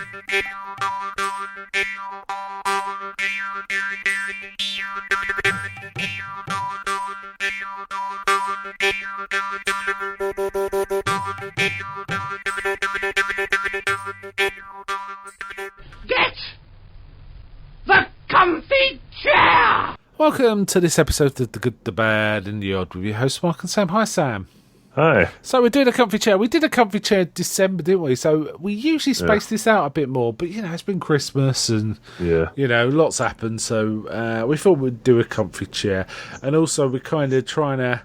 Get the comfy chair! Welcome to this episode of The Good, the Bad, and the Odd with your host Mark and Sam. Hi, Sam. Hi. So we're doing a comfy chair. We did a comfy chair in December, didn't we? So we usually space this out a bit more, but it's been Christmas and lots happened. So we thought we'd do a comfy chair, and also we're kind of trying to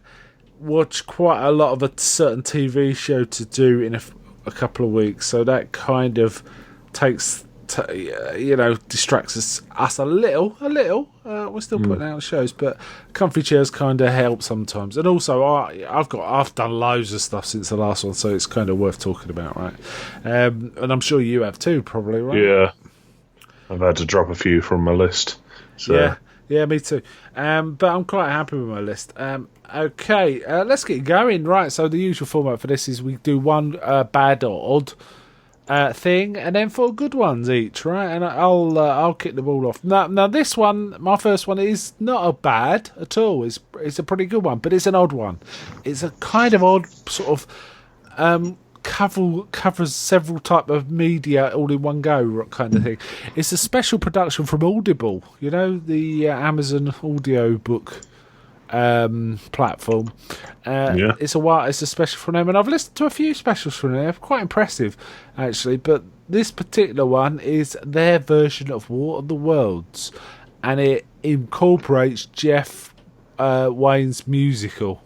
watch quite a lot of a certain TV show to do in a couple of weeks. So that kind of takes. Distracts us a little. We're still putting out shows, but comfy chairs kind of help sometimes. And also, I've done loads of stuff since the last one, so it's kind of worth talking about, right? And I'm sure you have too, probably, right? Yeah, I've had to drop a few from my list. So. Yeah, me too. But I'm quite happy with my list. Okay, let's get going. Right, so the usual format for this is we do one bad or odd thing, and then 4 good ones each, right? And I'll kick the ball off. Now this one, my first one, is not a bad at all. It's a pretty good one, but it's an odd one. It's a kind of odd sort of covers several type of media all in one go kind of thing. It's a special production from Audible, the Amazon audio book platform. It's a special from them, and I've listened to a few specials from them. They're quite impressive, actually. But this particular one is their version of War of the Worlds, and it incorporates Jeff Wayne's musical.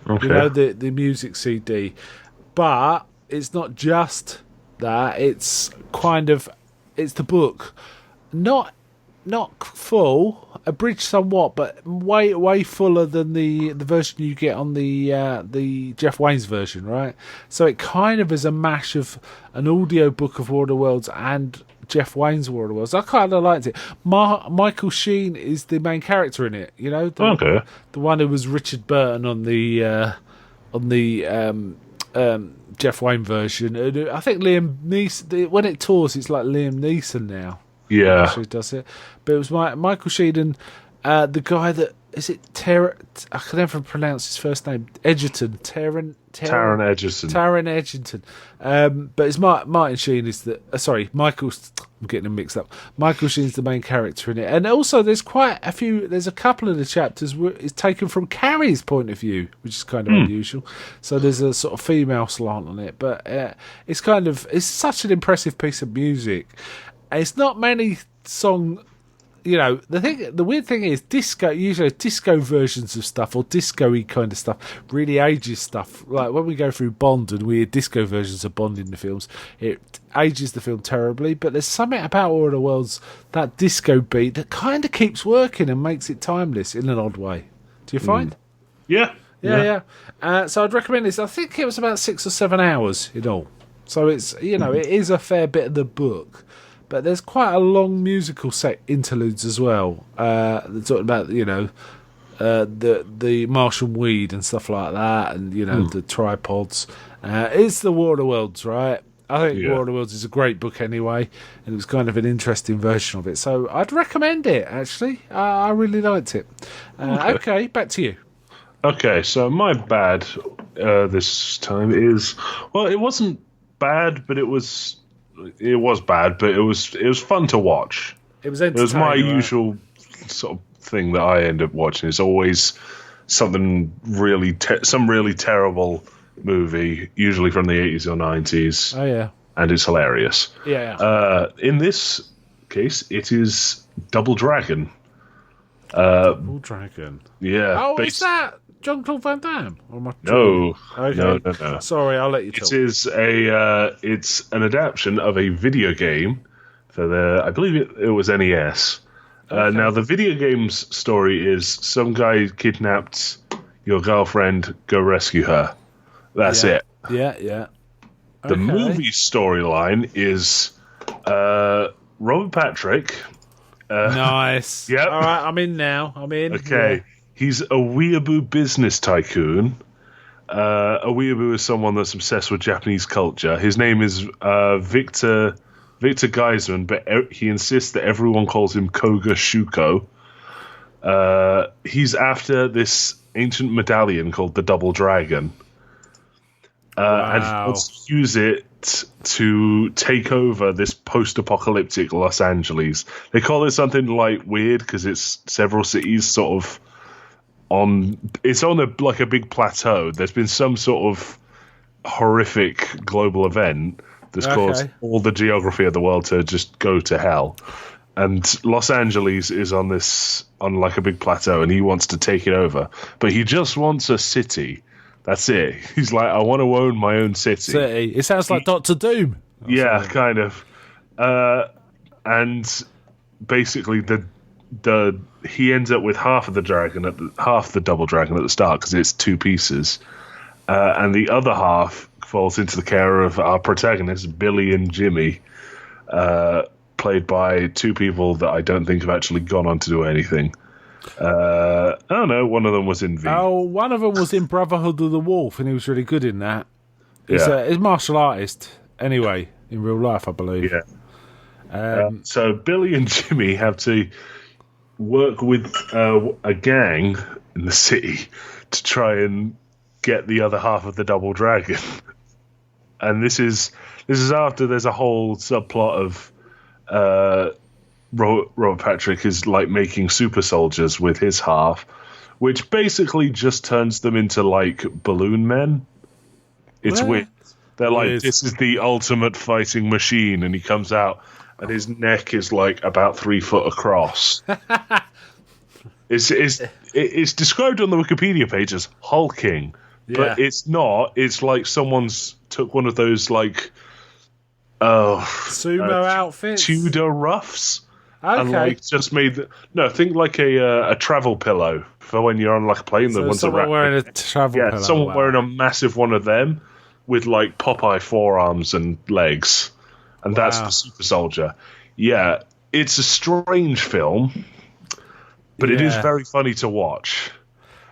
Okay. The music CD, but it's not just that. It's the book, not full, abridged somewhat, but way fuller than the version you get on the Jeff Wayne's version, right? So it kind of is a mash of an audio book of War of the Worlds and Jeff Wayne's War of the Worlds. I kind of liked it. Michael Sheen is the main character in it, the one who was Richard Burton on the Jeff Wayne version. I think Liam Neeson, when it tours, it's like Liam Neeson now. Yeah, actually does it, but it was Michael Sheen and the guy that is it I can never pronounce his first name. Edgerton, Taron Edgerton. Taron Edgerton. But it's Martin Sheen is the I'm getting them mixed up. Michael Sheen's the main character in it, and also there's a couple of the chapters is taken from Carrie's point of view, which is kind of unusual. So there's a sort of female slant on it, but it's such an impressive piece of music. It's not many song, the weird thing is usually disco versions of stuff or disco-y kind of stuff really ages stuff. Like when we go through Bond and we hear disco versions of Bond in the films, it ages the film terribly, but there's something about War of the Worlds, that disco beat, that kind of keeps working and makes it timeless in an odd way. Do you find? Yeah. So I'd recommend this. I think it was about 6 or 7 hours in all. So it's, it is a fair bit of the book. But there's quite a long musical set interludes as well. Talking about the Martian weed and stuff like that, and the tripods. It's the War of the Worlds, right? I think War of the Worlds is a great book anyway, and it was kind of an interesting version of it. So I'd recommend it. Actually, I really liked it. Okay, back to you. Okay, so my bad this time is it wasn't bad, but it was bad, but it was fun to watch. It was entertaining. It was my right? usual sort of thing that I end up watching. It's always something really terrible movie, usually from the 80s or 90s. Oh yeah, and it's hilarious. Yeah. In this case, it is Double Dragon. Double Dragon. Yeah. Oh, is that Jean-Claude Van Damme? No. Okay. No. Sorry, I'll let you talk. It is it's an adaptation of a video game for I believe it was NES. Okay. Now, the video game's story is some guy kidnapped your girlfriend, go rescue her. That's it. Yeah. The movie storyline is Robert Patrick. Nice. Yep. All right, I'm in now. Okay. Yeah. He's a weeaboo business tycoon. A weeaboo is someone that's obsessed with Japanese culture. His name is Victor Victor Geisman, but he insists that everyone calls him Koga Shuko. He's after this ancient medallion called the Double Dragon. And he wants to use it to take over this post-apocalyptic Los Angeles. They call it something like weird because it's several cities sort of it's on a big plateau. There's been some sort of horrific global event that's caused all the geography of the world to just go to hell. And Los Angeles is on like a big plateau, and he wants to take it over. But he just wants a city. That's it. He's like, I want to own my own city. It sounds like Doctor Doom. Yeah, kind of. And basically, he ends up with half the double dragon at the start because it's two pieces, and the other half falls into the care of our protagonists, Billy and Jimmy, played by two people that I don't think have actually gone on to do anything. I don't know. One of them was in V. Oh, one of them was in Brotherhood of the Wolf, and he was really good in that. He's a martial artist, anyway, in real life, I believe. Yeah. So Billy and Jimmy have to work with a gang in the city to try and get the other half of the Double Dragon. And this is after there's a whole subplot of Robert Patrick is like making super soldiers with his half, which basically just turns them into like balloon men. It's weird. They're like, this is the ultimate fighting machine, and he comes out and his neck is like about 3 foot across. It's described on the Wikipedia page as hulking, but it's not. It's like someone's took one of those like sumo outfits, Tudor ruffs. Okay. And like just made think like a travel pillow for when you're on like a plane. So someone wearing a travel pillow. Someone wearing a massive one of them with like Popeye forearms and legs, and that's the super soldier. Yeah, it's a strange film, but it is very funny to watch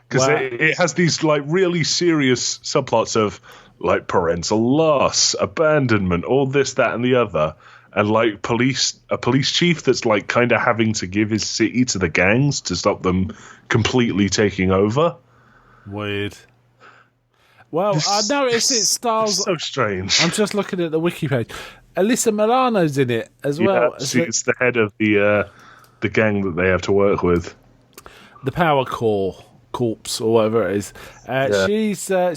because it has these like really serious subplots of like parental loss, abandonment, all this, that, and the other. And like a police chief that's like kind of having to give his city to the gangs to stop them completely taking over. Weird. Well, I noticed it stars. So strange. I'm just looking at the wiki page. Alyssa Milano's in it as well. It's the head of the gang that they have to work with. The Power Corps, or whatever it is.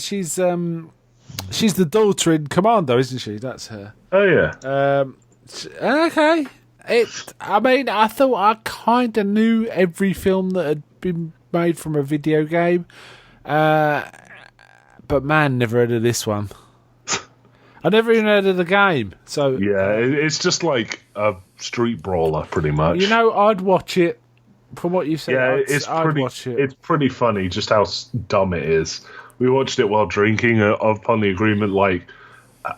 She's the daughter in Commando, isn't she? That's her. Oh yeah. Okay. I thought I kind of knew every film that had been made from a video game. But man, never heard of this one. I never even heard of the game. So yeah, it's just like a street brawler, pretty much. You know, I'd watch it. From what you said, I'd watch it. It's pretty funny just how dumb it is. We watched it while drinking upon the agreement, like,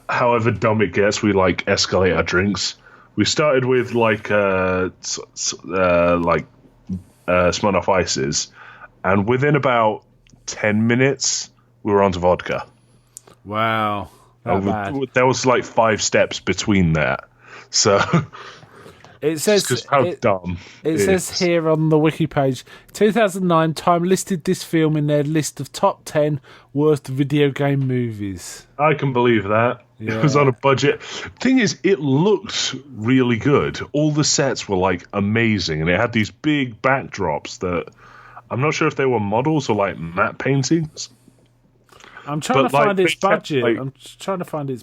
however dumb it gets, we like escalate our drinks. We started with like Smirnoff Ices, and within about 10 minutes, we were onto vodka. Wow, bad. There was like 5 steps between that. So it says just how dumb. It says here on the wiki page, 2009 Time listed this film in their list of top 10 worst video game movies. I can believe that. Yeah. It was on a budget. Thing is, it looked really good. All the sets were like amazing, and it had these big backdrops that I'm not sure if they were models or like matte paintings. I'm trying to find its budget. It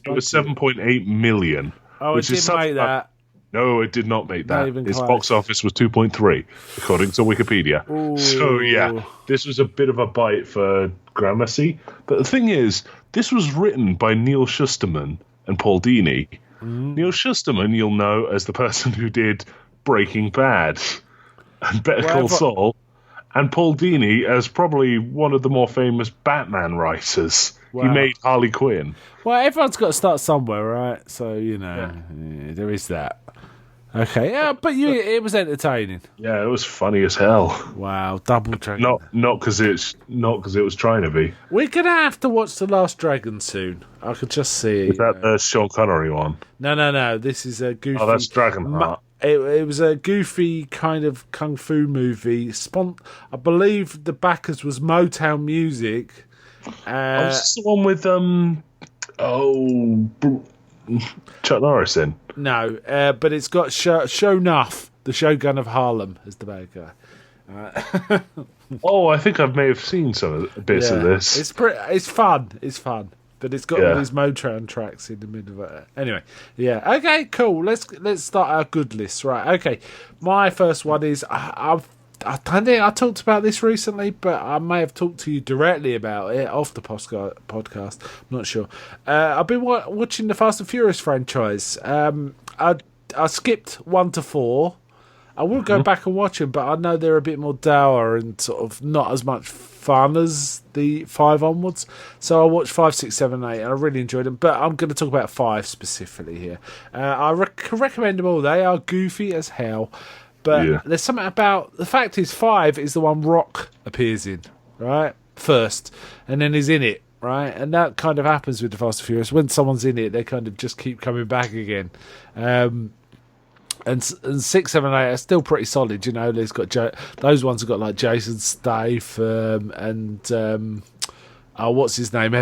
was 7.8 million. Oh, it didn't make that. No, it did not make that. Its box office was 2.3, according to Wikipedia. Ooh. So, yeah, this was a bit of a bite for Gramercy. But the thing is, this was written by Neil Shusterman and Paul Dini. Neil Shusterman, you'll know as the person who did Breaking Bad and Better Call Saul. And Paul Dini as probably one of the more famous Batman writers. Wow. He made Harley Quinn. Well, everyone's got to start somewhere, right? So, you know, there is that. Okay, yeah, but it was entertaining. Yeah, it was funny as hell. Wow, Double Dragon. Not because it was trying to be. We're gonna have to watch The Last Dragon soon. I could just see it. Is that the Sean Connery one? No. This is a goofy. Oh, that's Dragonheart. It was a goofy kind of kung fu movie. I believe the backers was Motown Music. Is this the one with Chuck Norris in? No, but it's got Shonuff, the Shogun of Harlem, as the bad guy. I think I may have seen some bits of this. It's fun. It's fun. But it's got all these Motown tracks in the middle of it. Anyway, yeah. Okay, cool. Let's start our good list. Right. Okay. My first one is I don't think I talked about this recently, but I may have talked to you directly about it off the podcast. I'm not sure. I've been watching the Fast and Furious franchise. I skipped 1 to 4. I will go back and watch them, but I know they're a bit more dour and sort of not as much fun as the 5 onwards. So I watched 5, 6, 7, 8, and I really enjoyed them. But I'm going to talk about 5 specifically here. I recommend them all. They are goofy as hell. But there's something about... The fact is, 5 is the one Rock appears in, right? First. And then he's in it, right? And that kind of happens with the Fast and Furious. When someone's in it, they kind of just keep coming back again. And 6, 7, 8 are still pretty solid, you know. There's got those ones have got like Jason Statham and what's his name,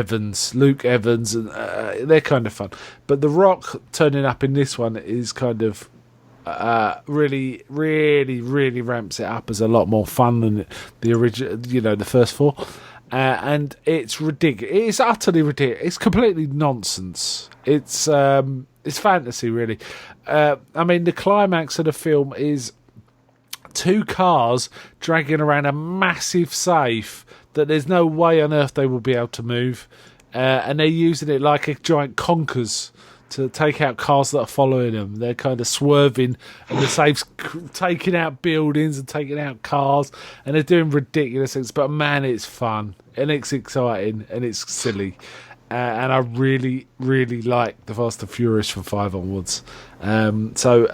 Luke Evans, and they're kind of fun. But The Rock turning up in this one is kind of really, really, really ramps it up as a lot more fun than the original, you know, the first 4. And it's ridiculous. It's utterly ridiculous. It's completely nonsense. It's fantasy, really. I mean, the climax of the film is 2 cars dragging around a massive safe that there's no way on earth they will be able to move. And they're using it like a giant conkers to take out cars that are following them. They're kind of swerving, and the safe's taking out buildings and taking out cars, and they're doing ridiculous things. But man, it's fun, and it's exciting, and it's silly. And I really, really like the Fast and Furious from 5 onwards. So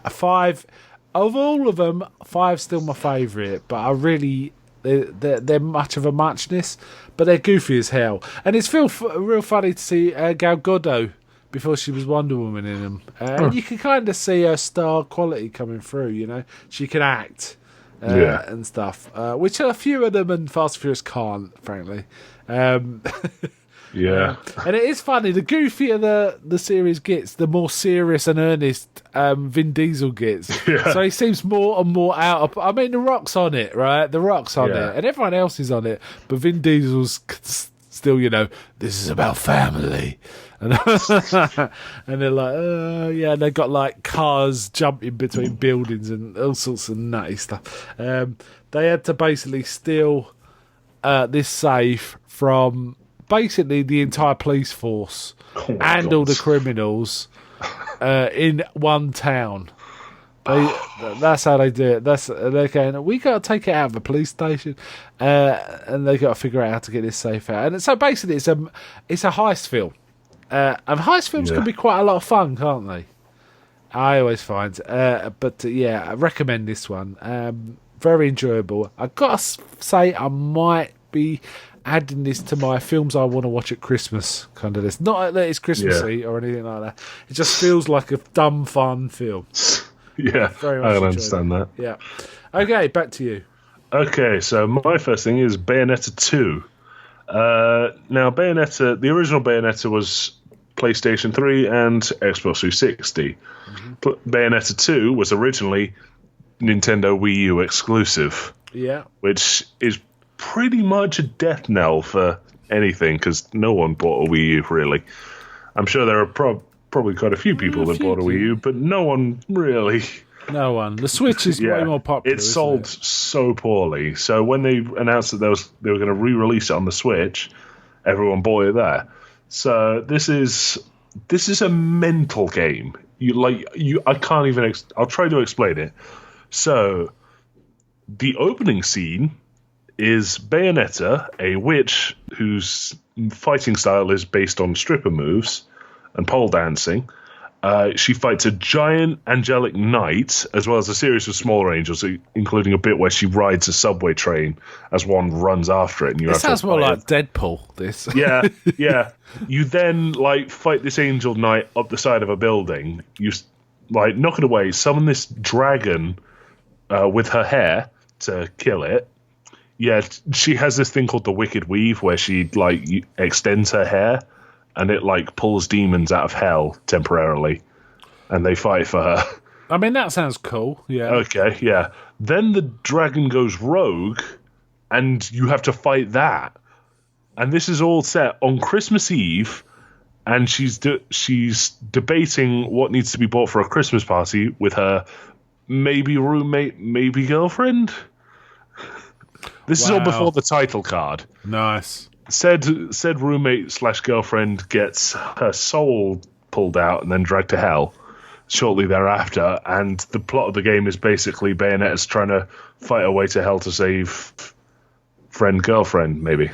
5, of all of them, 5's still my favourite, but I really... They're much of a muchness, but they're goofy as hell. And it's real funny to see Gal Gadot before she was Wonder Woman in them. And you can kind of see her star quality coming through, you know. She can act and stuff, which a few of them in Fast and Furious can't, frankly. Yeah. And it is funny, the goofier the series gets, the more serious and earnest Vin Diesel gets. Yeah. So he seems more and more out of... I mean, The Rock's on it, right? The Rock's on it. And everyone else is on it. But Vin Diesel's still, you know, this is about family. And, and they're like, yeah, they've got like cars jumping between buildings and all sorts of nutty stuff. They had to basically steal this safe from... basically the entire police force and all the criminals in one town. That's how they do it. They're going, we got to take it out of the police station, and they got to figure out how to get this safe out. And so basically, it's a heist film, and heist films can be quite a lot of fun, can't they? I always find, but I recommend this one. Very enjoyable. I got to say, I might be adding this to my films I want to watch at Christmas kind of list. Not that it's Christmassy or anything like that. It just feels like a dumb, fun film. Yeah, very much I can understand that. Yeah. Okay, back to you. Okay, so my first thing is Bayonetta 2. Now, Bayonetta, the original Bayonetta was PlayStation 3 and Xbox 360. Bayonetta 2 was originally Nintendo Wii U exclusive. Yeah. Which is pretty much a death knell for anything, because no one bought a Wii U, really. I'm sure there are probably quite a few people that bought a Wii U, but no one really. No one. The Switch is way more popular. It sold so poorly. So when they announced that they were going to re-release it on the Switch, everyone bought it there. So this is a mental game. I can't even. I'll try to explain it. So the opening scene is Bayonetta, a witch whose fighting style is based on stripper moves and pole dancing, She fights a giant angelic knight, as well as a series of smaller angels, including a bit where she rides a subway train as one runs after it. And you It have sounds to more fight like Deadpool, this. Yeah, yeah. You then fight this angel knight up the side of a building. You knock it away, summon this dragon with her hair to kill it. Yeah, she has this thing called the Wicked Weave, where she extends her hair, and it pulls demons out of hell temporarily, and they fight for her. I mean, that sounds cool. Yeah. Okay, yeah. Then the dragon goes rogue, and you have to fight that. And this is all set on Christmas Eve, and she's debating what needs to be bought for a Christmas party with her maybe roommate, maybe girlfriend. This is all before the title card. Nice. Said roommate / girlfriend gets her soul pulled out and then dragged to hell shortly thereafter, and the plot of the game is basically Bayonetta's trying to fight her way to hell to save girlfriend, maybe.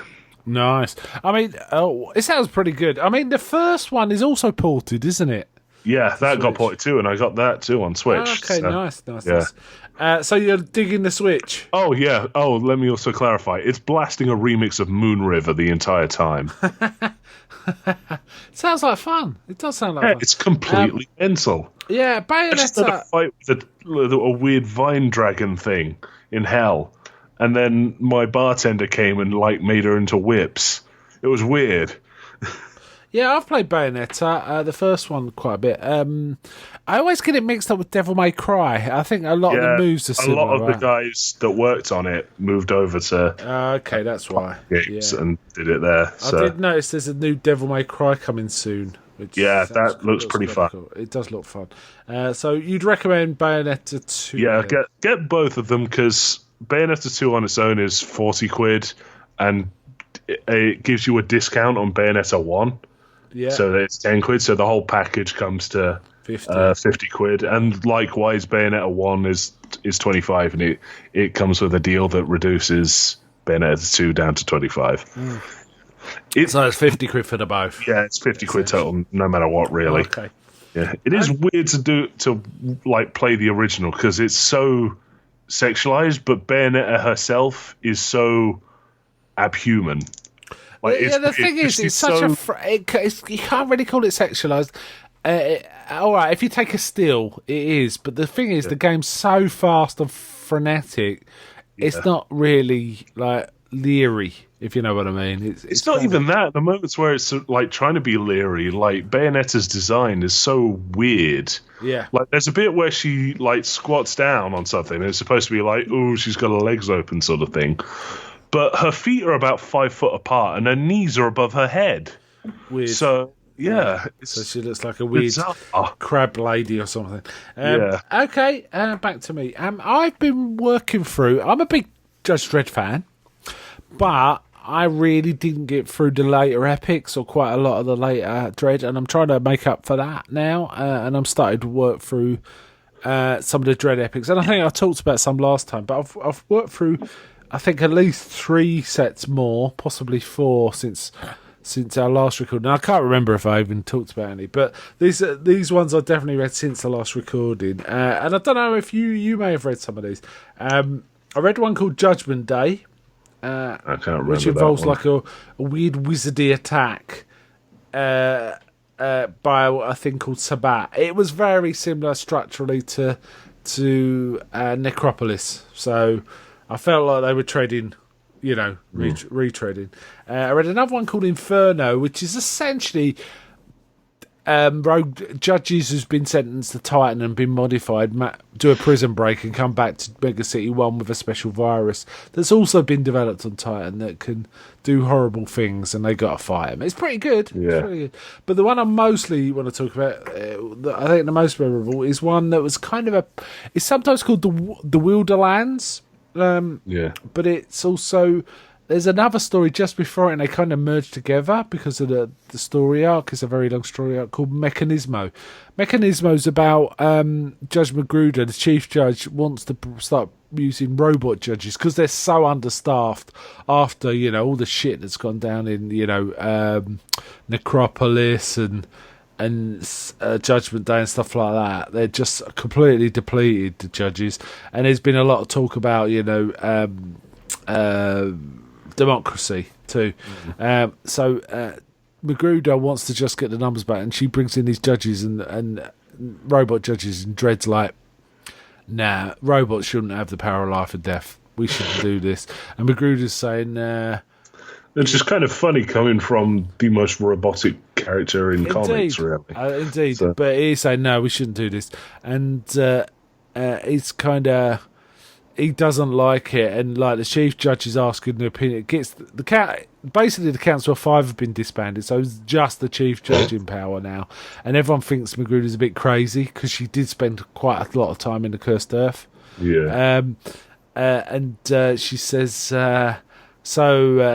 Nice. I mean, it sounds pretty good. I mean, the first one is also ported, isn't it? Yeah, that got ported too, and I got that too on Switch. Okay, so, nice. Yeah. Nice. So you're digging the Switch? Oh, yeah. Oh, let me also clarify. It's blasting a remix of Moon River the entire time. Sounds like fun. It does sound like fun. It's completely mental. Yeah, Bayonetta. I just had a fight with a weird vine dragon thing in hell, and then my bartender came and made her into whips. It was weird. Yeah, I've played Bayonetta, the first one, quite a bit. I always get it mixed up with Devil May Cry. I think a lot of the moves are similar. A lot of the guys that worked on it moved over to okay, that's why. Games and did it there. So. I did notice there's a new Devil May Cry coming soon. Which that looks pretty fun. Cool. It does look fun. So you'd recommend Bayonetta 2? Yeah, get both of them, because Bayonetta 2 on its own is 40 quid, and it gives you a discount on Bayonetta 1. Yeah. So it's 10 quid, so the whole package comes to 50 quid. And likewise, Bayonetta 1 is 25, and it comes with a deal that reduces Bayonetta 2 down to 25. So it's 50 quid for the both. Yeah, it's 50 quid total, no matter what, really. Okay. Yeah, it is weird to play the original, because it's so sexualized, but Bayonetta herself is so abhuman. The thing is, it's such you can't really call it sexualized. All right, if you take a still, it is. But the thing is, the game's so fast and frenetic, it's not really leery, if you know what I mean. It's not even that. The moments where it's trying to be leery, Bayonetta's design is so weird. Yeah. There's a bit where she squats down on something, and it's supposed to be oh, she's got her legs open sort of thing. But her feet are about 5 foot apart, and her knees are above her head. Weird. So, yeah. So she looks like a weird crab lady or something. Okay, back to me. I've been working through... I'm a big Judge Dredd fan, but I really didn't get through the later epics or quite a lot of the later Dredd, and I'm trying to make up for that now, and I'm starting to work through some of the Dredd epics. And I think I talked about some last time, but I've worked through... I think at least 3 sets more, possibly 4 since our last recording. I can't remember if I even talked about any, but these ones I've definitely read since the last recording. And I don't know if you may have read some of these. I read one called Judgment Day, I can't remember, which involves a weird wizardy attack by a thing called Sabbat. It was very similar structurally to Necropolis, so I felt like they were trading, retreading. I read another one called Inferno, which is essentially rogue judges who's been sentenced to Titan and been modified, do a prison break and come back to Mega City 1 with a special virus that's also been developed on Titan that can do horrible things, and they got to fight him. It's pretty good. Yeah. It's pretty good. But the one I mostly want to talk about, I think the most memorable, is one that was kind of it's sometimes called the Wilderlands. But it's also, there's another story just before it, and they kind of merge together because of the story arc. It's a very long story arc called Mechanismo. Mechanismo's about Judge Magruder, the chief judge, wants to start using robot judges because they're so understaffed after all the shit that's gone down in Necropolis and Judgment Day and stuff like that. They're just completely depleted, the judges. And there's been a lot of talk about, democracy too. So Magruder wants to just get the numbers back, and she brings in these judges and robot judges, and Dredd's like, nah, robots shouldn't have the power of life and death. We shouldn't do this. And Magruder's saying, it's just kind of funny coming from the most robotic character in comics, really. Indeed. So. But he's saying, no, we shouldn't do this. And it's kind of... He doesn't like it. And like the chief judge is asking the opinion. It gets basically, the Council of Five have been disbanded, so it's just the chief judge in power now. And everyone thinks Magruder's a bit crazy because she did spend quite a lot of time in the Cursed Earth. Yeah. And she says... and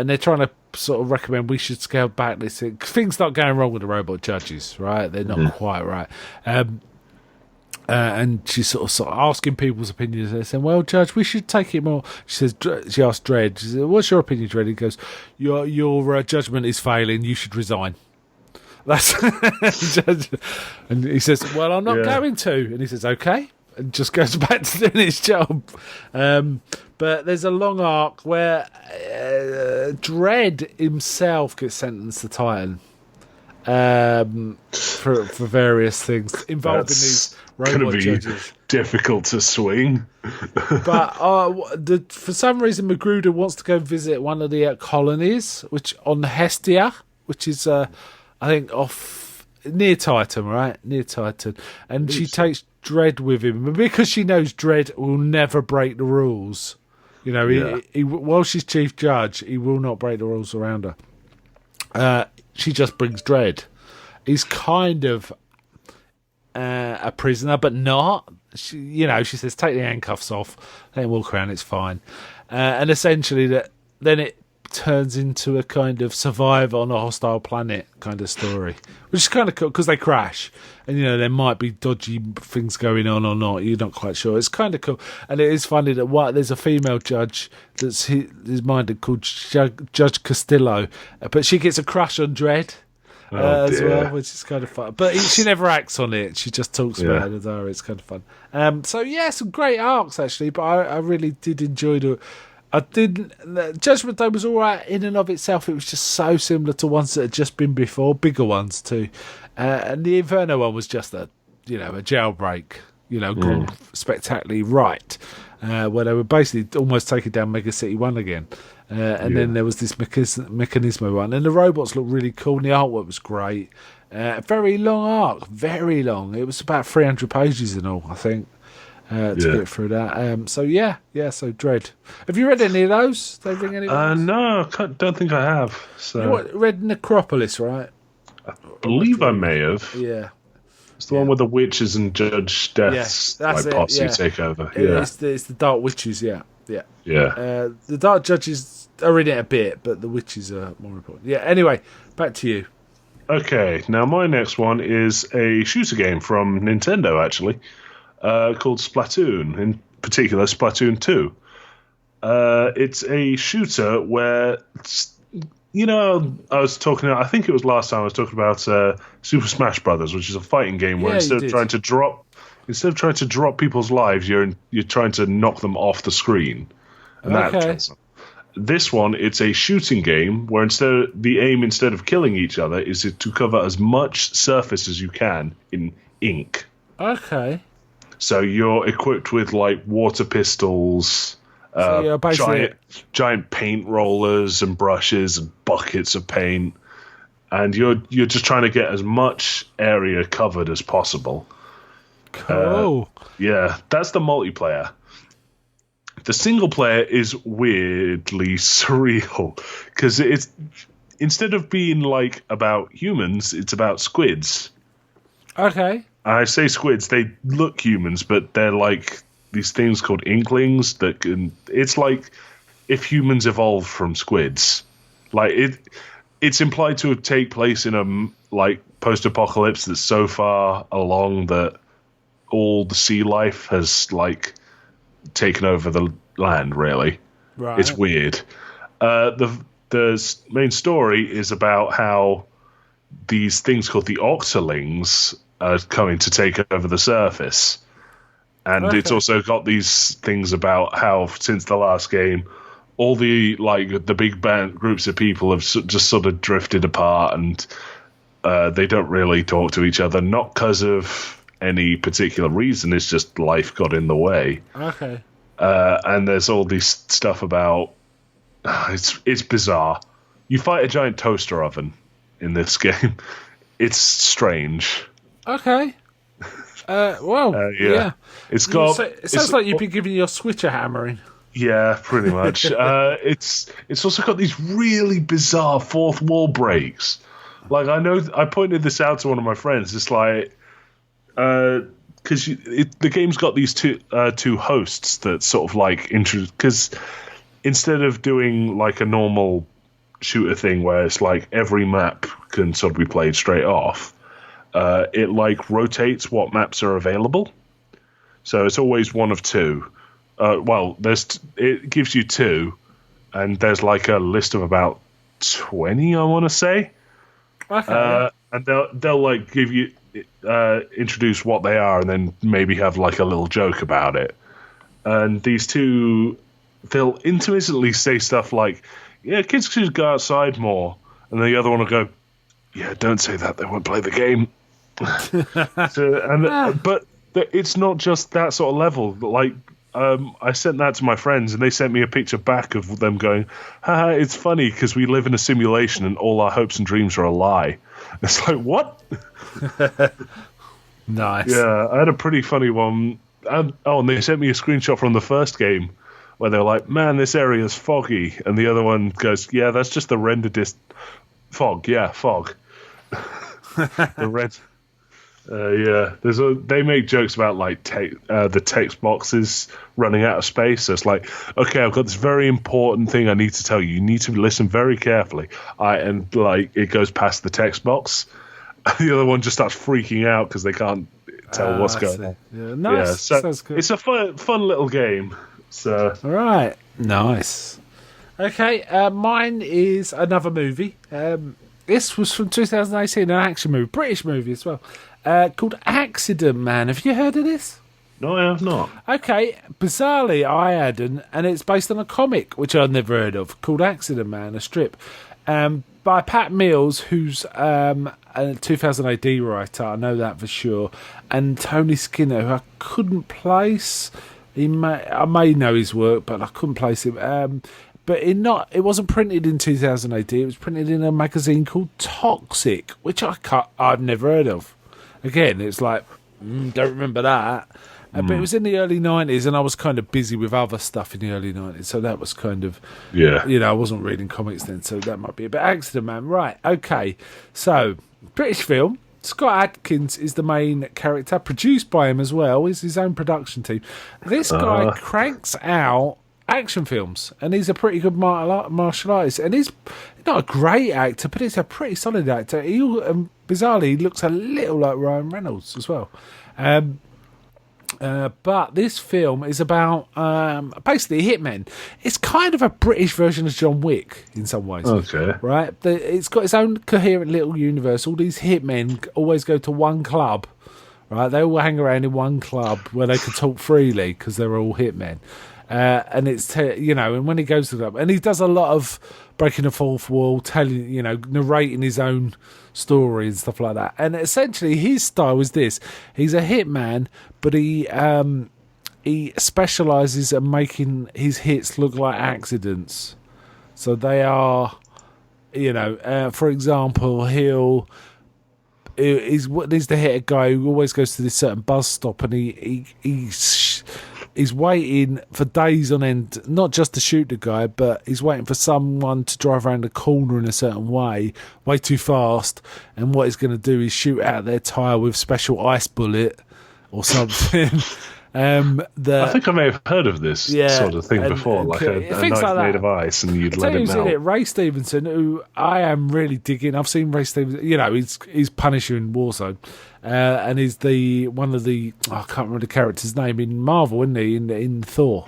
they're trying to sort of recommend we should scale back this thing. Things not going wrong with the robot judges, right? They're not quite right. And she's sort of asking people's opinions. They're saying, well, Judge, we should take it more. She asked Dredd, she said, what's your opinion, Dredd? He goes, your judgment is failing. You should resign. That's and he says, well, I'm not going to. And he says, okay. And just goes back to doing his job. But there's a long arc where Dredd himself gets sentenced to Titan for various things involving these robot judges. Difficult to swing. But for some reason, Magruder wants to go visit one of the colonies, which on Hestia, which is I think off near Titan, right? Near Titan, and she takes Dredd with him because she knows Dredd will never break the rules. He while she's chief judge, he will not break the rules around her. She just brings Dredd. He's kind of a prisoner, but not. She says, take the handcuffs off, then walk around, it's fine. And essentially, then it turns into a kind of survive on a hostile planet kind of story, which is kind of cool because they crash, and there might be dodgy things going on or not. You're not quite sure. It's kind of cool, and it is funny that there's a female judge that's his minded called Judge Castillo, but she gets a crush on Dredd. As well, which is kind of fun. But she never acts on it. She just talks about it in the diary. It's kind of fun. Some great arcs actually. But I really did enjoy the. Judgment Day was all right in and of itself. It was just so similar to ones that had just been before, bigger ones too. And the Inferno one was just a jailbreak. Gone spectacularly right, where they were basically almost taking down Mega City 1 again. Then there was this Mechanismo one, and the robots looked really cool, and the artwork was great. Very long arc, very long. It was about 300 pages in all, I think, to get through that. So Dredd. Have you read any of those? They ring any? No, don't think I have. So you read Necropolis, right? I believe I may have. Yeah. It's the one with the witches and Judge Death's posse take over. It's the Dark Witches, yeah. The Dark Judges are in it a bit, but the witches are more important. Yeah, anyway, back to you. Okay, now my next one is a shooter game from Nintendo, actually, called Splatoon, in particular Splatoon 2. It's a shooter where... I was talking. I think it was last time I was talking about Super Smash Brothers, which is a fighting game where instead of trying to drop people's lives, you're trying to knock them off the screen. And that kills them. This one, it's a shooting game where instead of killing each other, is to cover as much surface as you can in ink. Okay. So you're equipped with like water pistols. Giant paint rollers and brushes and buckets of paint, and you're just trying to get as much area covered as possible. Cool. That's the multiplayer. The single player is weirdly surreal because it's instead of being like about humans, it's about squids. Okay. I say squids; they look humans, but they're like these things called inklings that can. It's like if humans evolved from squids. Like it's implied to take place in a like post-apocalypse that's so far along that all the sea life has like taken over the land. Really, right? It's weird. The main story is about how these things called the Octolings are coming to take over the surface. And it's also got these things about how, since the last game, all the big groups of people have just sort of drifted apart, and they don't really talk to each other, not because of any particular reason. It's just life got in the way. Okay. And there's all this stuff about it's bizarre. You fight a giant toaster oven in this game. It's strange. Okay. Yeah. It's got. It sounds like you've been giving your Switch a hammering. Yeah, pretty much. It's also got these really bizarre fourth wall breaks. Like, I pointed this out to one of my friends. It's like, because the game's got these two hosts that sort of like because instead of doing like a normal shooter thing where it's like every map can sort of be played straight off, it like rotates what maps are available. So it's always one of two. It gives you two, and there's like a list of about 20, I want to say. Okay. And they'll like give you introduce what they are, and then maybe have like a little joke about it. And these two, they'll intermittently say stuff like, "Yeah, kids should go outside more," and the other one will go, "Yeah, don't say that. They won't play the game." But it's not just that sort of level. Like, I sent that to my friends, and they sent me a picture back of them going, "Haha, it's funny because we live in a simulation and all our hopes and dreams are a lie." It's like, what? Nice. Yeah, I had a pretty funny one. And they sent me a screenshot from the first game where they were like, "Man, this area is foggy," and the other one goes, "Yeah, that's just the render fog. Yeah, fog." The red. Yeah, they make jokes about like the text boxes running out of space. So it's like, okay, I've got this very important thing I need to tell you. You need to listen very carefully. And like it goes past the text box. The other one just starts freaking out because they can't tell what's going on. Yeah, nice. Yeah, so sounds good. it's a fun little game. So all right, nice. Okay, mine is another movie. This was from 2018, an action movie, British movie as well. Called Accident Man. Have you heard of this? no, I have not. Okay, bizarrely I hadn't, and it's based on a comic which I'd never heard of called Accident Man, a strip by Pat Mills, who's a 2000 AD writer. I know that for sure, and Tony Skinner, who I couldn't place. I may know his work, but I couldn't place him. But it wasn't printed in 2000 AD. It was printed in a magazine called Toxic, which I've never heard of. Again, it's like, don't remember that. But it was in the early 90s, and I was kind of busy with other stuff in the early 90s, so that was kind of, I wasn't reading comics then, so that might be a bit Accident Man. Right, okay. So, British film. Scott Adkins is the main character, produced by him as well. He's his own production team. This guy cranks out action films, and he's a pretty good martial artist, and he's not a great actor, but he's a pretty solid actor. He bizarrely looks a little like Ryan Reynolds as well. But this film is about basically hitmen. It's kind of a British version of John Wick in some ways. Okay. Right? It's got its own coherent little universe. All these hitmen always go to one club. Right? They all hang around in one club where they can talk freely because they're all hitmen. And it's and when he goes to them, and he does a lot of breaking the fourth wall, telling, narrating his own story and stuff like that. And essentially, his style is this: he's a hitman, but he specialises in making his hits look like accidents. So they are, for example, he's the hit a guy who always goes to this certain bus stop, and he's waiting for days on end, not just to shoot the guy, but he's waiting for someone to drive around the corner in a certain way too fast. And what he's going to do is shoot out their tyre with special ice bullet or something. I think I may have heard of this sort of thing before, like a knife like made of ice, and you'd let it melt. Ray Stevenson, who I am really digging. I've seen Ray Stevenson. He's Punisher in Warzone, and he's one of the I can't remember the character's name in Marvel, isn't he? In Thor,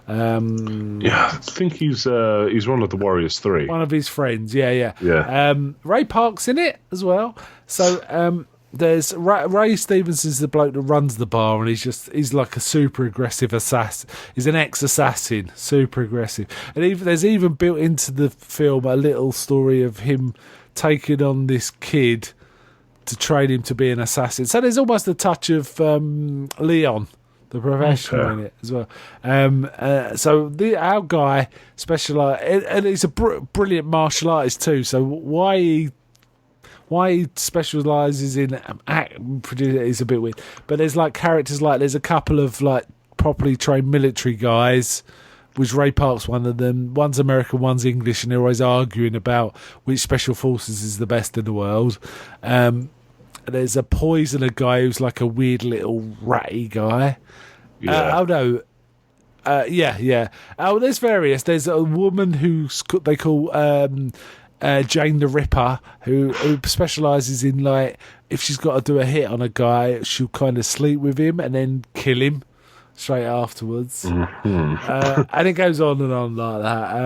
Yeah, I think he's one of the Warriors 3. One of his friends, yeah. Yeah. Ray Park's in it as well. So there's Ray Stevenson's the bloke that runs the bar, and he's like a super aggressive assassin. He's an ex-assassin, super aggressive. And there's even built into the film a little story of him taking on this kid to train him to be an assassin. So there's almost a touch of Leon, the professional, in it as well. So our guy specialises, and he's a brilliant martial artist too. So why he specialises in acting is a bit weird. But there's like characters there's a couple of like properly trained military guys, which Ray Park's one of them. One's American, one's English, and they're always arguing about which special forces is the best in the world. There's a poisoner guy who's like a weird little ratty guy. Yeah. Yeah. Oh, there's various. There's a woman they call Jane the Ripper, who specialises in, like, if she's got to do a hit on a guy, she'll kind of sleep with him and then kill him straight afterwards. Mm-hmm. And it goes on and on like that.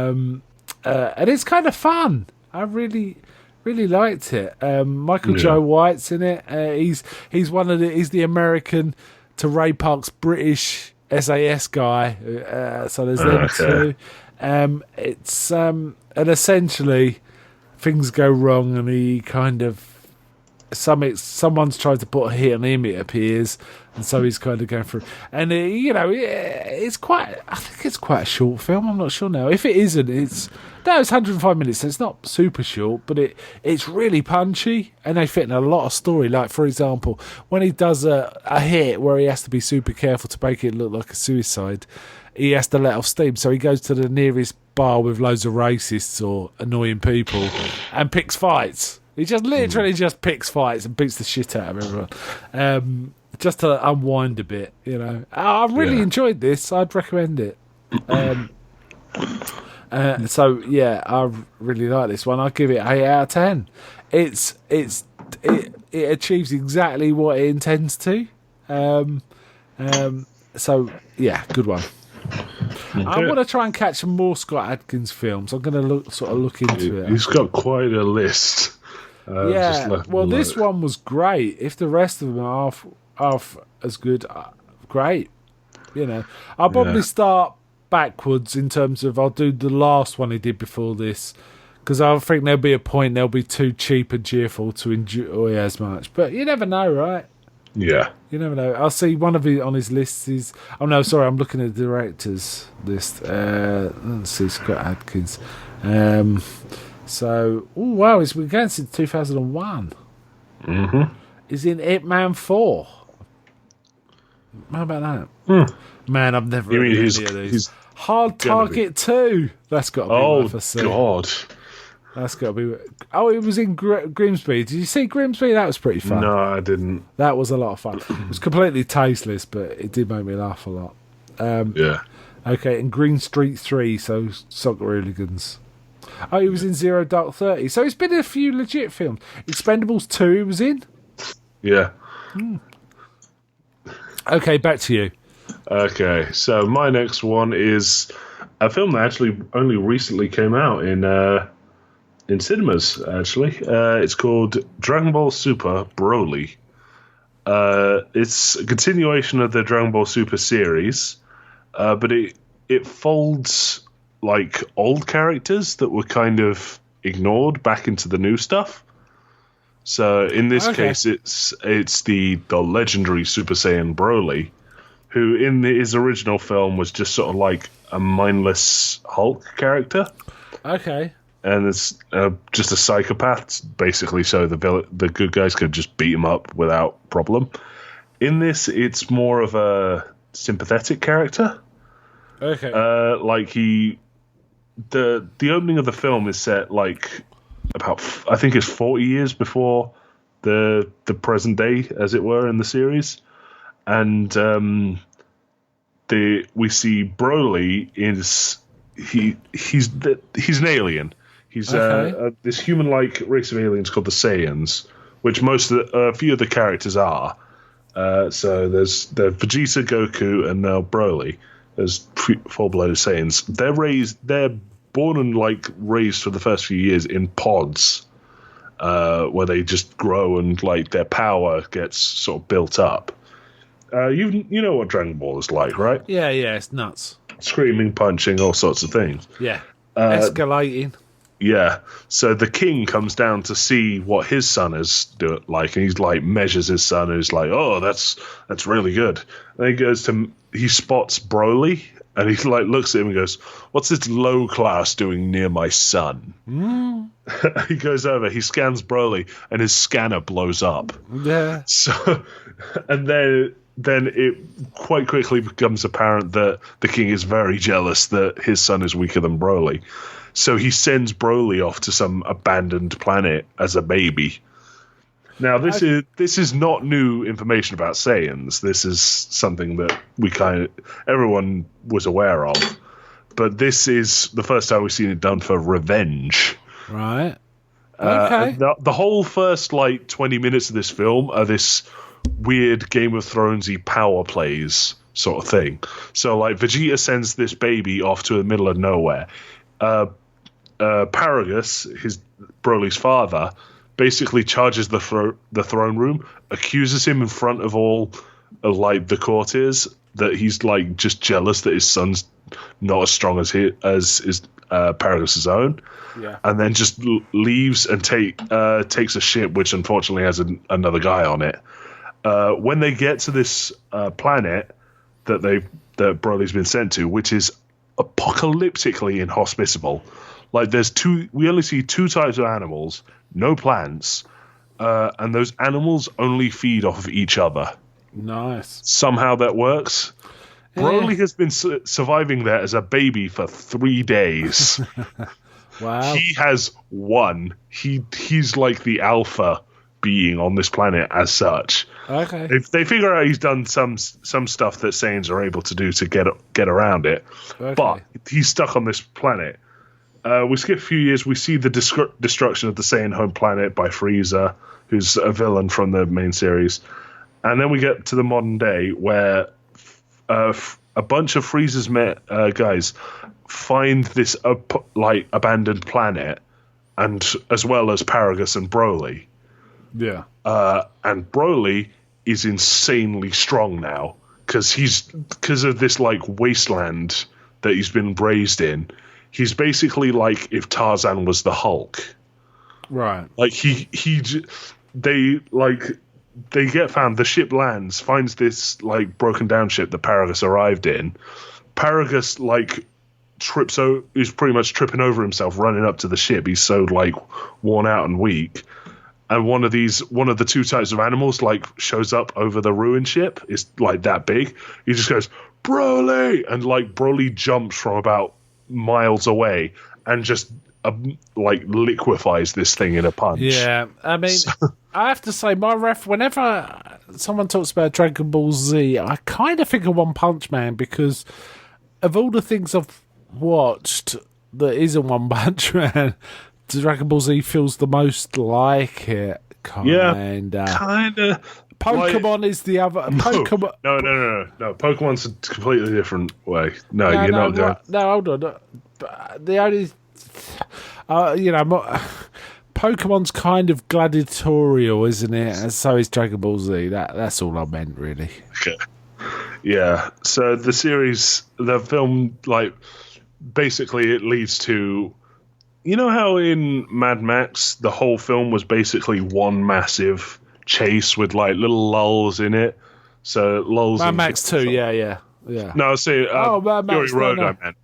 And it's kind of fun. I really liked it. Michael Joe White's in it. He's the American to Ray Park's British SAS guy. So there's them too. And essentially things go wrong, and he kind of someone's tried to put a hit on him, it appears, and so he's kind of going through. And it's quite. I think it's quite a short film. I'm not sure now. If it isn't, it's 105 minutes. So it's not super short, but it's really punchy, and they fit in a lot of story. Like, for example, when he does a hit where he has to be super careful to make it look like a suicide, he has to let off steam. So he goes to the nearest bar with loads of racists or annoying people and picks fights. He just literally just picks fights and beats the shit out of everyone, just to unwind a bit. I really enjoyed this. I'd recommend it. So yeah, I really like this one. I'd give it 8 out of 10. It achieves exactly what it intends to. So yeah, good one. Okay. I want to try and catch some more Scott Adkins films. I'm going to look into it. He's got quite a list. This one was great. If the rest of them are as good, great. I'll probably start backwards in terms of I'll do the last one he did before this, because I think there'll be a point they'll be too cheap and cheerful to enjoy as much. But you never know, right? Yeah. You never know. I'll see one of it on his list is... Oh, no, sorry, I'm looking at the director's list. Let's see, Scott Adkins. Wow, he's been going since 2001. Mm-hmm. He's in Ip Man 4. How about that? Man, I've never heard any of these. Hard Target 2. That's got to be worth a see. Oh, God. That's got to be... Oh, it was in Grimsby. Did you see Grimsby? That was pretty fun. No, I didn't. That was a lot of fun. It was completely tasteless, but it did make me laugh a lot. Yeah. Okay, and Green Street 3, so Soccer Hooligans. Oh, he was in Zero Dark 30. So he's been in a few legit films. Expendables 2 he was in. Yeah. Okay, back to you. Okay, so my next one is a film that actually only recently came out in cinemas, actually. It's called Dragon Ball Super Broly. It's a continuation of the Dragon Ball Super series, but it folds like old characters that were kind of ignored back into the new stuff. So in this case, it's the legendary Super Saiyan Broly, who in his original film was just sort of like a mindless Hulk character. Okay. And it's just a psychopath, basically, so the good guys could just beat him up without problem. In this, it's more of a sympathetic character. Okay. The opening of the film is set like about, I think it's 40 years before the present day, as it were, in the series, and we see Broly he's an alien. He's this human-like race of aliens called the Saiyans, which a few of the characters are. So there's Vegeta, Goku, and now Broly. as full-blooded Saiyans. They're born and like raised for the first few years in pods, where they just grow and like their power gets sort of built up. You know what Dragon Ball is like, right? Yeah, it's nuts. Screaming, punching, all sorts of things. Yeah, escalating. Yeah. So the king comes down to see what his son is doing, like, and he's like measures his son, and he's like, "Oh, that's really good." And he spots Broly, and he like looks at him and goes, "What's this low class doing near my son?" He goes over, he scans Broly, and his scanner blows up. Yeah. So, and then it quite quickly becomes apparent that the king is very jealous that his son is weaker than Broly. So he sends Broly off to some abandoned planet as a baby. Now, this is not new information about Saiyans. This is something that everyone was aware of. But this is the first time we've seen it done for revenge. Right. Okay. The whole first, 20 minutes of this film are this weird Game of Thrones-y power plays sort of thing. So, Vegeta sends this baby off to the middle of nowhere. Paragus, Broly's father, basically charges the throne room, accuses him in front of all of the courtiers that he's just jealous that his son's not as strong as Paragus's own, and then just leaves and takes a ship which unfortunately has another guy on it. When they get to this planet that Broly's been sent to, which is apocalyptically inhospitable. We only see two types of animals, no plants, and those animals only feed off of each other. Nice. Somehow that works. Yeah. Broly has been surviving there as a baby for 3 days. Wow. He has won. He's like the alpha being on this planet as such. Okay. They figure out he's done some stuff that Saiyans are able to do to get around it, but he's stuck on this planet. We skip a few years. We see the destruction of the Saiyan home planet by Frieza, who's a villain from the main series. And then we get to the modern day where a bunch of Frieza's guys find this abandoned planet, and as well as Paragus and Broly. Yeah. And Broly is insanely strong now because of this wasteland that he's been raised in. He's basically like if Tarzan was the Hulk. Right. They get found. The ship lands, finds this broken down ship that Paragus arrived in. Paragus is pretty much tripping over himself running up to the ship. He's so worn out and weak. And one of the two types of animals shows up over the ruined ship. It's that big. He just goes, "Broly!" And Broly jumps from about miles away and just liquefies this thing in a punch. Yeah, I mean, I have to say, whenever someone talks about Dragon Ball Z, I kind of think of One Punch Man because of all the things I've watched that isn't One Punch Man, Dragon Ball Z feels the most like it. Kind of. Pokemon is the other. Pokemon. No. Pokemon's a completely different way. No, you're not doing. No, hold on. The only, Pokemon's kind of gladiatorial, isn't it? And so is Dragon Ball Z. That's all I meant, really. Okay. Yeah. So the film, basically it leads to. You know how in Mad Max the whole film was basically one massive chase with little lulls in it? So lulls. Mad Max 2, yeah. No, see, Mad Max Fury Road, I meant.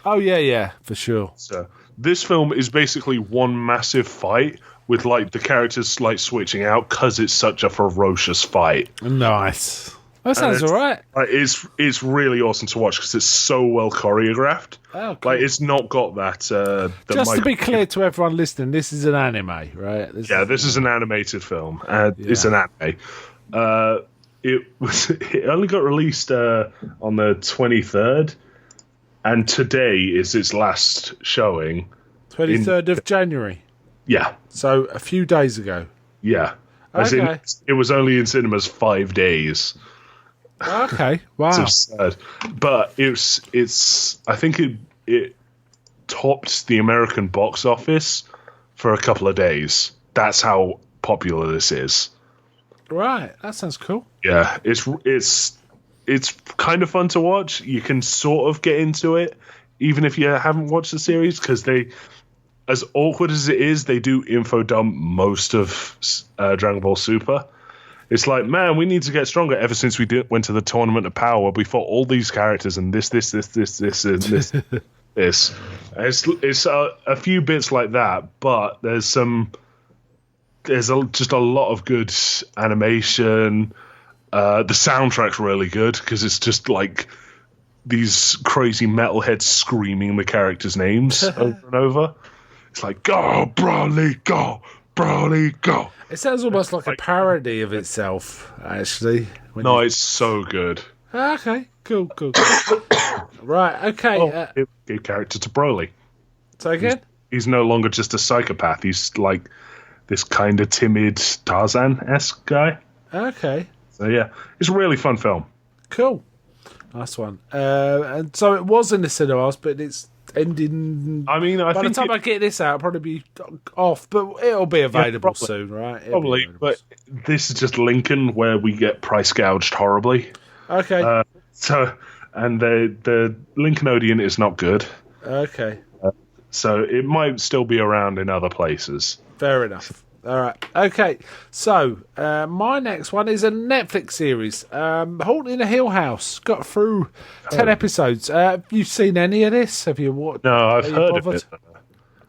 Oh yeah, for sure. So this film is basically one massive fight with the characters switching out because it's such a ferocious fight. Nice. That sounds all right. It's really awesome to watch because it's so well choreographed. Oh, cool. It's not got that. Just to be clear to everyone listening, this is an anime, right? This is an animated film. It's an anime. It only got released on the 23rd, and today is its last showing. 23rd of January. Yeah. So a few days ago. Yeah. Okay. It was only in cinemas 5 days. Okay, wow. It's absurd. But it's I think it topped the American box office for a couple of days. That's how popular this is. Right, that sounds cool. Yeah, it's kind of fun to watch. You can sort of get into it, even if you haven't watched the series, because they, as awkward as it is, they do info dump most of Dragon Ball Super. It's like, man, we need to get stronger. Ever since we went to the Tournament of Power, we fought all these characters and this, and this. It's a few bits like that, but there's just a lot of good animation. The soundtrack's really good because it's just like these crazy metalheads screaming the characters' names over and over. It's like, go, Broly, go, Broly, go. It sounds almost like a parody of itself, actually. No, it's so good. Okay, cool. Right, okay. Gave character to Broly. So again? He's no longer just a psychopath. He's like this kind of timid Tarzan-esque guy. Okay. So yeah, it's a really fun film. Cool. Nice one. And so it was in the cinemas, but it's ending. I mean, by the time I get this out, it'll probably be off, but it'll be available soon, right? Probably, but this is just Lincoln where we get price gouged horribly. Okay. And the Lincolnodian is not good. Okay. So it might still be around in other places. Fair enough. All right. Okay. So my next one is a Netflix series, Haunting in a Hill House. Got through 10 episodes. Have you seen any of this? Have you watched? No, I've heard of it.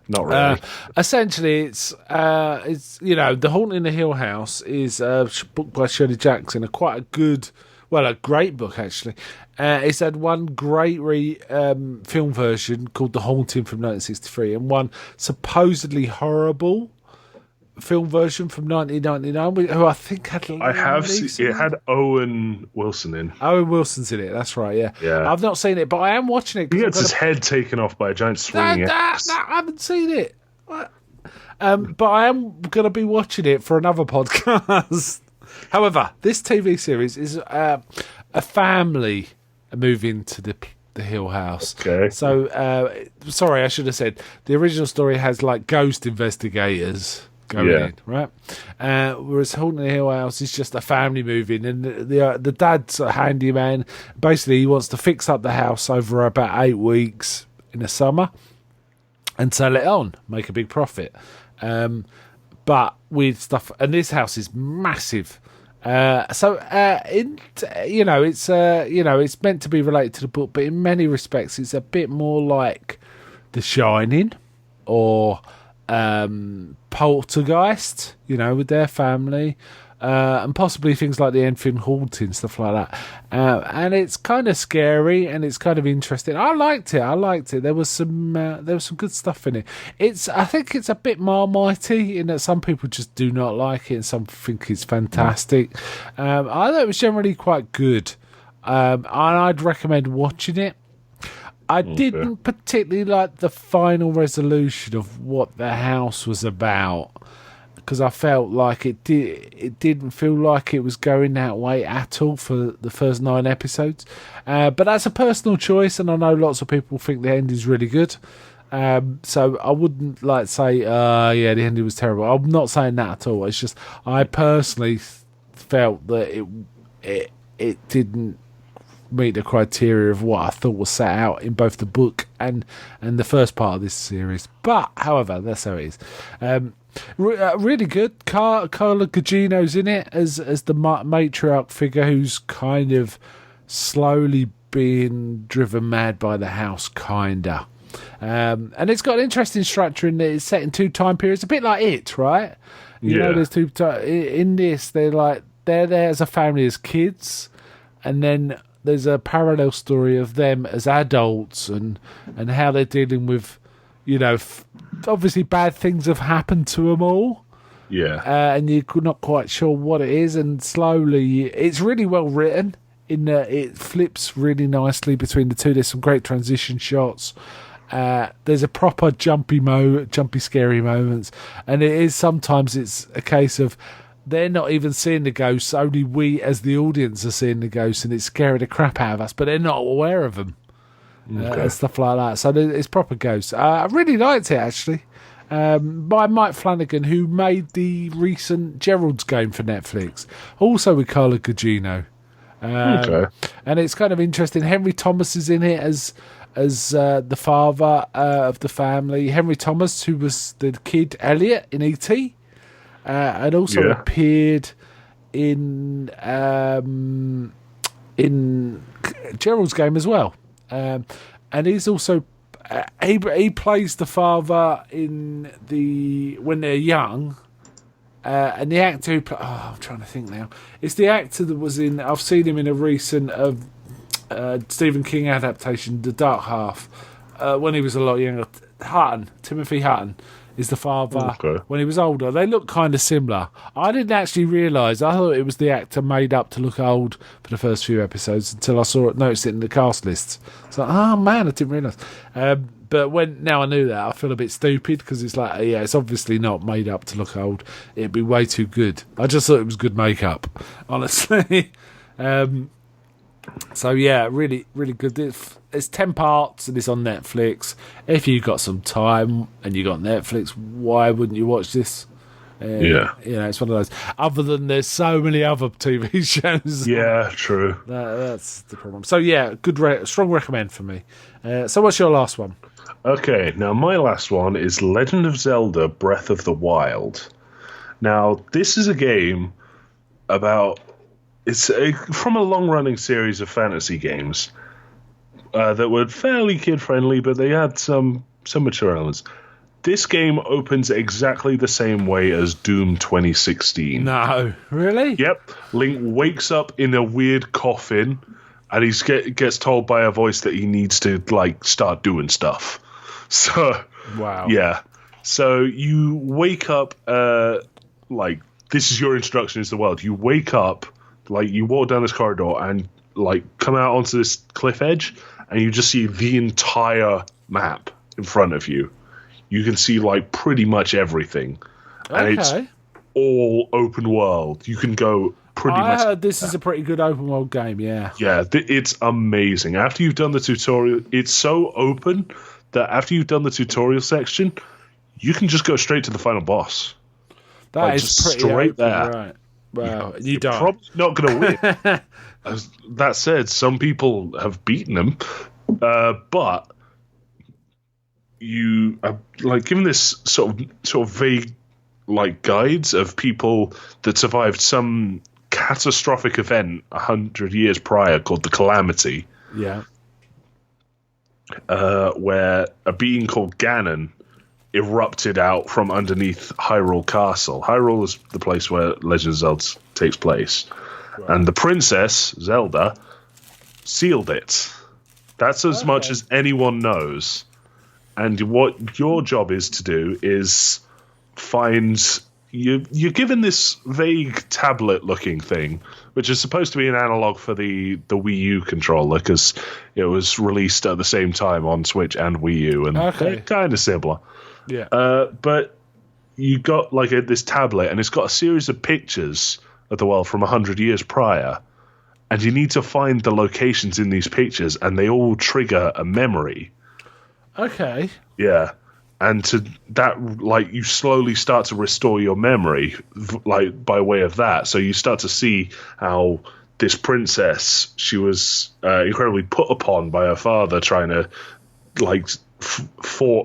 Not really. Essentially, it's The Haunting in the Hill House is a book by Shirley Jackson, a great book actually. It's had one great film version called The Haunting from 1963, and one supposedly horrible film version from 1999, who I think had. I have seen it. Had Owen Wilson in. Owen Wilson's in it. That's right. Yeah. I've not seen it, but I am watching it. He gets his head taken off by a giant swinging axe. No, I haven't seen it. But I am going to be watching it for another podcast. However, this TV series is a family moving to the Hill House. Okay. So, sorry, I should have said the original story has like ghost investigators going in, right? Whereas Haunting the Hill House is just a family moving, and the dad's a handyman. Basically, he wants to fix up the house over about 8 weeks in the summer and sell it on, make a big profit. But with stuff, and this house is massive. It's meant to be related to the book, but in many respects, it's a bit more like The Shining or Poltergeist, with their family, and possibly things like the Enfield Haunting, stuff like that. And it's kind of scary and it's kind of interesting. I liked it. There was some good stuff in it. I think it's a bit Marmitey in that some people just do not like it and some think it's fantastic. I thought it was generally quite good, and I'd recommend watching it. I didn't particularly like the final resolution of what the house was about, because I felt like it didn't feel like it was going that way at all for the first 9 episodes. But that's a personal choice, and I know lots of people think the ending is really good. So I wouldn't say, the ending was terrible. I'm not saying that at all. It's just I personally felt that it didn't meet the criteria of what I thought was set out in both the book and the first part of this series. But however, that's how it is. Really good. Carla Gugino's in it as the matriarch figure who's kind of slowly being driven mad by the house, kinda. And it's got an interesting structure in that it's set in 2 time periods, a bit like It, right? There's 2 in this. They're there as a family as kids, and then there's a parallel story of them as adults and how they're dealing with, obviously bad things have happened to them all. Yeah. And you're not quite sure what it is, and slowly it's really well written in that it flips really nicely between the two. There's some great transition shots. There's a proper jumpy scary moments, and sometimes it's a case of they're not even seeing the ghosts. Only we, as the audience, are seeing the ghosts, and it's scaring the crap out of us. But they're not aware of them and stuff like that. So it's proper ghosts. I really liked it actually. By Mike Flanagan, who made the recent Gerald's game for Netflix, also with Carla Gugino. And it's kind of interesting. Henry Thomas is in it as the father of the family. Henry Thomas, who was the kid Elliot in E.T., and also appeared in Gerald's game as well. And he's also he plays the father in when they're young. And the actor who I'm trying to think now. It's the actor that was in. I've seen him in a recent Stephen King adaptation, The Dark Half, when he was a lot younger. Timothy Hutton is the father when he was older. They look kind of similar. I didn't actually realise. I thought it was the actor made up to look old for the first few episodes until I noticed it in the cast lists. So, oh man, I didn't realise. But now I knew that, I feel a bit stupid because it's like, yeah, it's obviously not made up to look old. It'd be way too good. I just thought it was good makeup, honestly. So yeah, really, really good. It's 10 parts and it's on Netflix. If you got some time and you got Netflix, why wouldn't you watch this? It's one of those. Other than there's so many other TV shows. Yeah, true. That's the problem. So yeah, strong recommend for me. So what's your last one? Okay, now my last one is Legend of Zelda: Breath of the Wild. Now this is a game about from a long-running series of fantasy games that were fairly kid-friendly, but they had some mature elements. This game opens exactly the same way as Doom 2016. No, really? Yep. Link wakes up in a weird coffin, and he gets told by a voice that he needs to start doing stuff. So, wow. Yeah. So you wake up. This is your instruction into the world. You wake up. You walk down this corridor and come out onto this cliff edge, and you just see the entire map in front of you. You can see pretty much everything, and it's all open world. You can go pretty much. I heard this is a pretty good open world game. Yeah, yeah, it's amazing. After you've done the tutorial, it's so open that after you've done the tutorial section, you can just go straight to the final boss. That is pretty straight open, there. Right. Well, you're probably not going to win. That said, some people have beaten them, but you are given this sort of vague guides of people that survived some catastrophic event 100 years prior called the Calamity. Yeah. Where a being called Ganon erupted out from underneath Hyrule Castle. Hyrule is the place where Legend of Zelda takes place. Right. And the princess, Zelda, sealed it. That's as much as anyone knows. And what your job is to do is find... You're given this vague tablet-looking thing, which is supposed to be an analog for the Wii U controller, because it was released at the same time on Switch and Wii U, and they're kind of similar. Yeah. But you got this tablet, and it's got a series of pictures of the world from 100 years prior, and you need to find the locations in these pictures, and they all trigger a memory. Okay. Yeah. And to that, you slowly start to restore your memory, by way of that. So you start to see how this princess, she was incredibly put upon by her father, trying to,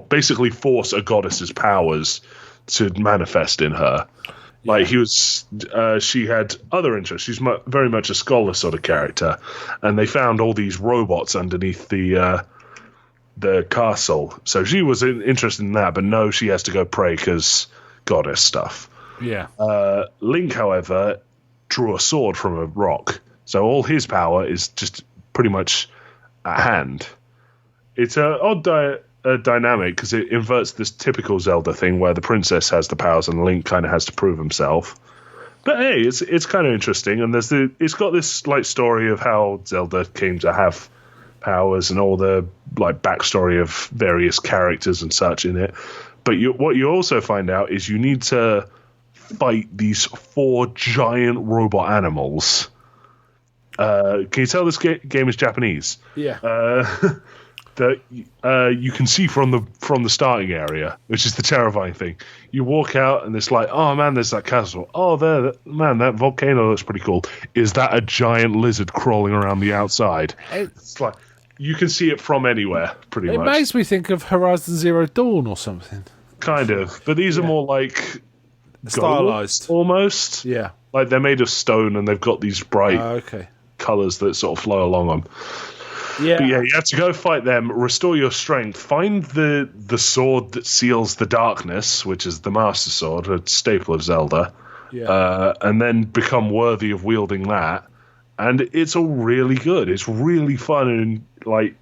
basically force a goddess's powers to manifest in her. He was, she had other interests. She's very much a scholar sort of character, and they found all these robots underneath the castle. So she was interested in that, but no, she has to go pray because goddess stuff. Yeah. Link, however, drew a sword from a rock, so all his power is just pretty much at hand. It's an odd dynamic because it inverts this typical Zelda thing where the princess has the powers and Link kind of has to prove himself. But hey, it's kind of interesting, and it's got this story of how Zelda came to have powers and all the backstory of various characters and such in it. But what you also find out is you need to fight these 4 giant robot animals. Can you tell this game is Japanese? Yeah. That you can see from the starting area, which is the terrifying thing. You walk out and it's like, oh man, there's that castle. Oh, man, that volcano looks pretty cool. Is that a giant lizard crawling around the outside? It's like you can see it from anywhere, pretty much. It makes me think of Horizon Zero Dawn or something. Kind of, but these are more like stylized, almost. Yeah, like they're made of stone and they've got these bright colors that sort of flow along them. Yeah. But yeah, you have to go fight them, restore your strength, find the sword that seals the darkness, which is the Master Sword, a staple of Zelda, and then become worthy of wielding that. And it's all really good. It's really fun and like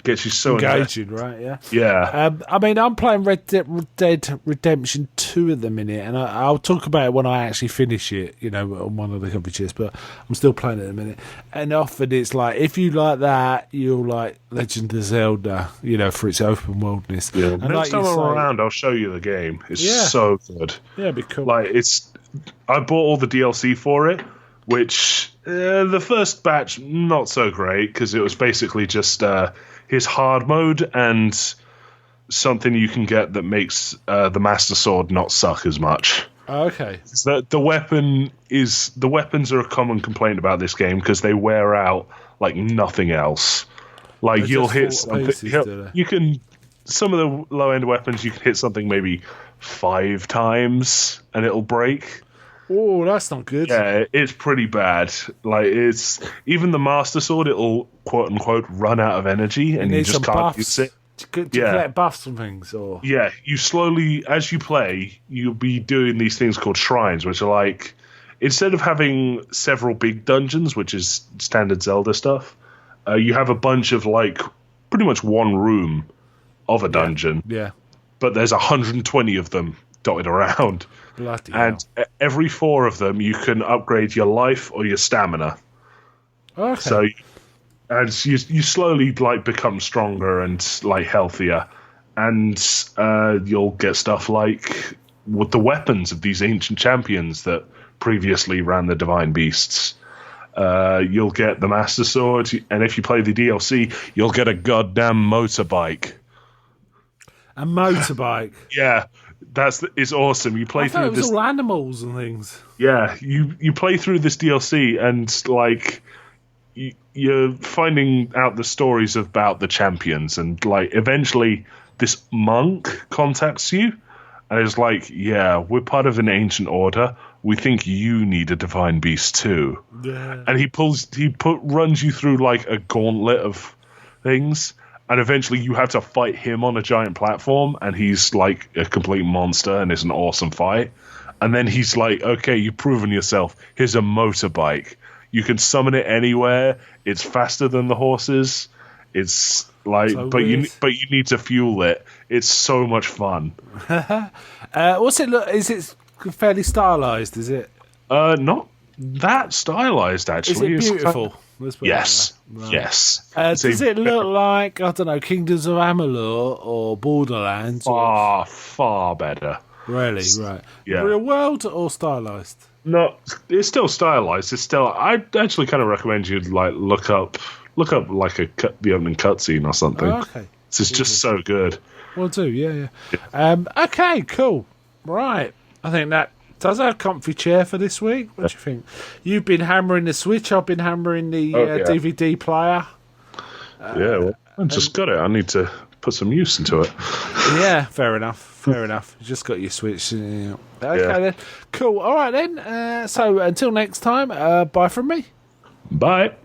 gets you so engaging, right? Yeah. Yeah. I mean, I'm playing Red Dead Redemption 2 at the minute, and I'll talk about it when I actually finish it, on one of the coffee chairs, but I'm still playing it at the minute. And often it's like, if you like that, you'll like Legend of Zelda, for its open worldness. Yeah. And next time I'm around, I'll show you the game. It's so good. Yeah, it'd be cool. Like, I bought all the DLC for it, which the first batch, not so great, because it was basically just his hard mode and something you can get that makes the Master Sword not suck as much. Okay. The weapons are a common complaint about this game because they wear out like nothing else. Like They're you'll just hit pieces, something. You can some of the low end weapons you can hit something maybe 5 times and it'll break. Oh, that's not good. Yeah, it's pretty bad. Like it's even the Master Sword, it'll quote unquote run out of energy, and you just can't use it. To collect buffs and things, or you slowly, as you play, you'll be doing these things called shrines, which are like instead of having several big dungeons, which is standard Zelda stuff, you have a bunch of like pretty much one room of a dungeon. Yeah. But there's 120 of them dotted around. Bloody and hell. Every 4 of them, you can upgrade your life or your stamina. Okay. So, as you slowly like become stronger and like healthier, and you'll get stuff like with the weapons of these ancient champions that previously ran the Divine Beasts. You'll get the Master Sword, and if you play the DLC, you'll get a goddamn motorbike. A motorbike. Yeah. It's awesome. You play through this. All animals and things. Yeah, you play through this DLC and like you're finding out the stories about the champions, and like eventually this monk contacts you and is like, "Yeah, we're part of an ancient order. We think you need a divine beast too." Yeah. And runs you through like a gauntlet of things. And eventually you have to fight him on a giant platform, and he's like a complete monster, and it's an awesome fight. And then he's like, okay, you've proven yourself. Here's a motorbike. You can summon it anywhere. It's faster than the horses. It's like, so but weird. you need to fuel it. It's so much fun. What's it look? Is it fairly stylized? Is it? Not that stylized, actually. Is it It's beautiful? Yes. Right. Yes. Does it look like, I don't know, Kingdoms of Amalur or Borderlands? Far better. Really? Right. Yeah. Real world or stylized? No, it's still stylized. I'd actually kind of recommend you like look up like the opening cutscene or something. Oh, okay. It's just so good. Will do. Yeah. Okay. Cool. Right. I think that does our comfy chair for this week. What do you think? You've been hammering the Switch. I've been hammering the DVD player. Yeah, well, I just got it. I need to put some use into it. Yeah, fair enough. You just got your Switch. Yeah. Okay, then. Cool. All right, then. So until next time, bye from me. Bye.